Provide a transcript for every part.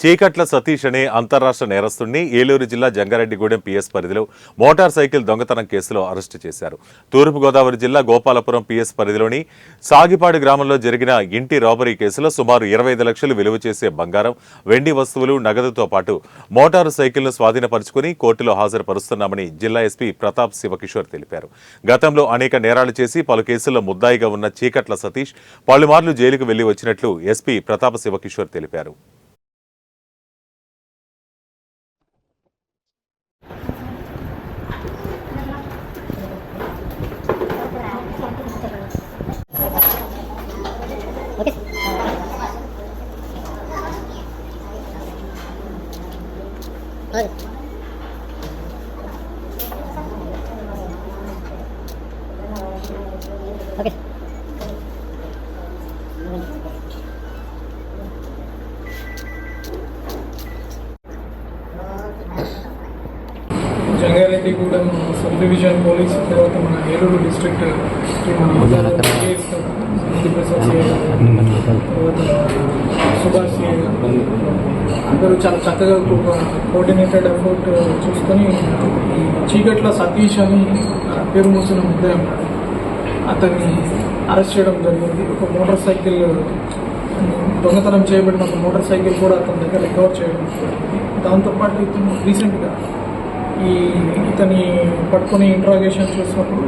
చీకట్ల సతీష్ అనే అంతర్రాష్ట్ర నేరస్తుడిని ఏలూరు జిల్లా జంగారెడ్డిగూడెం పిఎస్ పరిధిలో మోటార్ సైకిల్ దొంగతనం కేసులో అరెస్టు చేశారు. తూర్పుగోదావరి జిల్లా గోపాలపురం పిఎస్ పరిధిలోని సాగిపాడు గ్రామంలో జరిగిన ఇంటి రాబరీ కేసులో సుమారు 25 లక్షలు విలువ చేసే బంగారం, వెండి వస్తువులు, నగదుతో పాటు మోటారు సైకిల్ను స్వాధీనపరుచుకుని కోర్టులో హాజరుపరుస్తున్నామని జిల్లా ఎస్పీ ప్రతాప్ శివకిషోర్ తెలిపారు. గతంలో అనేక నేరాలు చేసి పలు కేసుల్లో ముద్దాయిగా ఉన్న చీకట్ల సతీష్ పలుమార్లు జైలుకు వెళ్లి వచ్చినట్లు ఎస్పీ ప్రతాప్ శివకిషోర్ తెలిపారు. జంగారెడ్డిగూడెం సబ్ డివిజన్ పోలీస్ తర్వాత మన ఏలూరు డిస్ట్రిక్ట్ సుభాష్ అందరూ చాలా చక్కగా కోఆర్డినేటెడ్ ఎఫర్ట్ చూసుకొని చీకట్ల సతీష్ అని పేరు మూసిన ముద్దాయి ఉన్నాడు. అతన్ని అరెస్ట్ చేయడం జరిగింది. ఒక మోటార్ సైకిల్ దొంగతనం చేయబడిన ఒక మోటార్ సైకిల్ కూడా అతని దగ్గర రికవర్ చేయడం జరిగింది. దాంతోపాటు ఇతను రీసెంట్గా ఇతని పట్టుకొని ఇంట్రాగేషన్ చేసినప్పుడు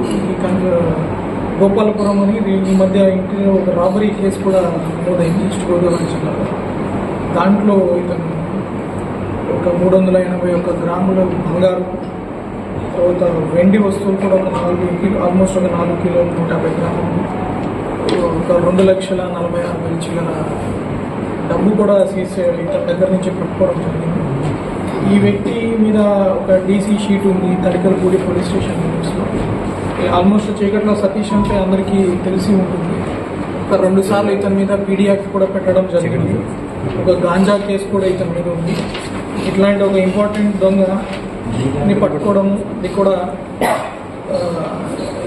గోపాలపురం అని ఈ మధ్య ఇంటిలో ఒక రాబరీ కేసు కూడా నమోదైంది ఈస్ట్ గోదావరి జిల్లాలో. దాంట్లో ఇతను ఒక 381 గ్రాముల బంగారు, తర్వాత వెండి వస్తువులు కూడా ఒక 4 కిలో, ఆల్మోస్ట్ ఒక 4 కిలోలు 150 గ్రాములు, ఒక 2,46,000 చిల్లర డబ్బు కూడా ఇతని దగ్గర నుంచి పట్టుకోవడం జరిగింది. ఈ వ్యక్తి మీద ఒక డీసీ షీట్ ఉంది తడికలపూడి పోలీస్ స్టేషన్ లిమిట్స్లో. ఆల్మోస్ట్ చీకట్ల సతీష్ అంటే అందరికీ తెలిసి ఉంటుంది. ఒక 2 సార్లు ఇతని మీద పీడీ యాక్ట్ కూడా పెట్టడం జరిగింది. ఒక గాంజా కేసు కూడా ఇతని మీద ఉంది. ఇట్లాంటి ఒక ఇంపార్టెంట్ దొంగని పట్టుకోవడము, ఇది కూడా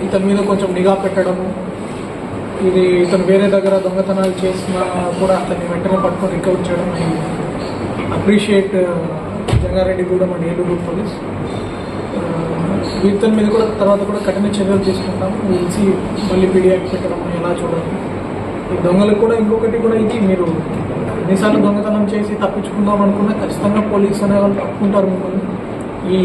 ఇతని మీద కొంచెం నిఘా పెట్టడము, ఇది ఇతను వేరే దగ్గర దొంగతనాలు చేసినా కూడా అతన్ని వెంటనే పట్టుకొని రికవర్ చేయడం appreciate Jangareddygudem and Eluru police. ఇతని మీద కూడా తర్వాత కూడా కఠిన చర్యలు తీసుకుంటాము. తెలిసి మళ్ళీ పీడీ యాక్ట్ పెట్టడం ఎలా చూడాలి. ఈ దొంగలకు కూడా ఇంకొకటి కూడా ఇది, మీరు ఎన్నిసార్లు దొంగతనం చేసి తప్పించుకుందాం అనుకున్నా ఖచ్చితంగా పోలీస్ అనే వాళ్ళు తప్పుకుంటారు. ఈ